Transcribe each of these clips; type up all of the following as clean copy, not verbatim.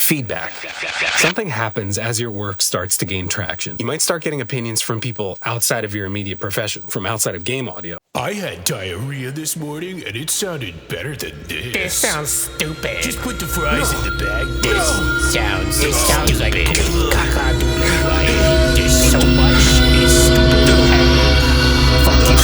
Feedback. Something happens as your work starts to gain traction. You might start getting opinions from people outside of your immediate profession, from outside of game audio. I had diarrhea this morning and it sounded better than this. This sounds stupid. Just put the fries in the bag. This sounds like cock-a-doodle. There's so much. It's stupid. Fuck you.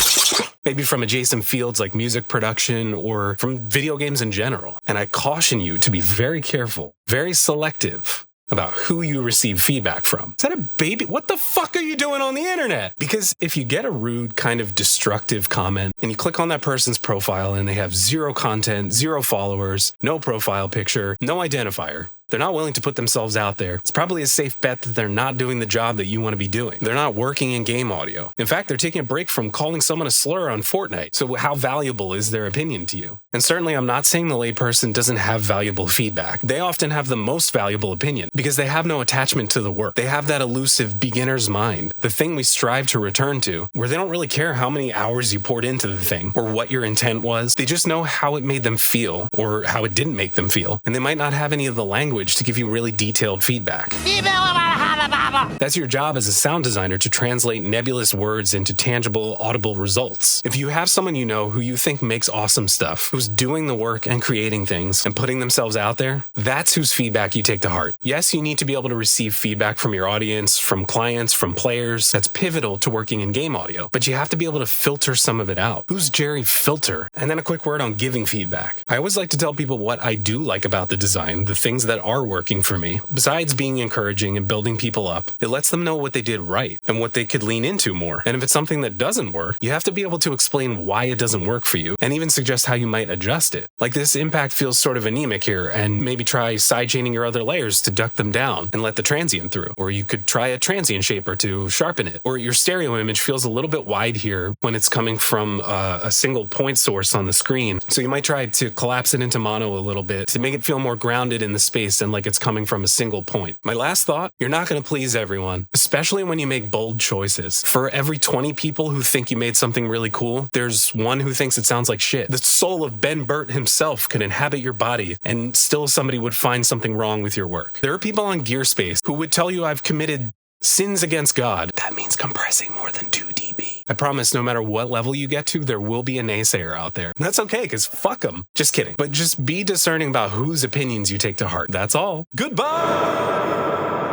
Maybe from adjacent fields like music production or from video games in general. And I caution you to be very careful, very selective about who you receive feedback from. Is that a baby? What the fuck are you doing on the internet? Because if you get a rude, kind of destructive comment and you click on that person's profile and they have zero content, zero followers, no profile picture, no identifier, they're not willing to put themselves out there, it's probably a safe bet that they're not doing the job that you want to be doing. They're not working in game audio. In fact, they're taking a break from calling someone a slur on Fortnite. So how valuable is their opinion to you? And certainly I'm not saying the layperson doesn't have valuable feedback. They often have the most valuable opinion because they have no attachment to the work. They have that elusive beginner's mind, the thing we strive to return to, where they don't really care how many hours you poured into the thing or what your intent was. They just know how it made them feel or how it didn't make them feel. And they might not have any of the language to give you really detailed feedback. That's your job as a sound designer, to translate nebulous words into tangible, audible results. If you have someone you know who you think makes awesome stuff, who's doing the work and creating things and putting themselves out there, that's whose feedback you take to heart. Yes, you need to be able to receive feedback from your audience, from clients, from players. That's pivotal to working in game audio. But you have to be able to filter some of it out. Who's Jerry Filter? And then a quick word on giving feedback. I always like to tell people what I do like about the design, the things that are working for me. Besides being encouraging and building people up, it lets them know what they did right and what they could lean into more. And if it's something that doesn't work, you have to be able to explain why it doesn't work for you and even suggest how you might adjust it. Like, this impact feels sort of anemic here, and maybe try sidechaining your other layers to duck them down and let the transient through. Or you could try a transient shaper to sharpen it. Or your stereo image feels a little bit wide here when it's coming from a single point source on the screen. So you might try to collapse it into mono a little bit to make it feel more grounded in the space and like it's coming from a single point. My last thought, you're not going to please everyone, especially when you make bold choices. For every 20 people who think you made something really cool, there's one who thinks it sounds like shit. The soul of Ben Burt himself could inhabit your body and still somebody would find something wrong with your work. There are people on Gearspace who would tell you I've committed sins against God. That means compressing more than 2 dB. I promise no matter what level you get to, there will be a naysayer out there. And that's okay, because fuck them. Just kidding. But just be discerning about whose opinions you take to heart. That's all. Goodbye!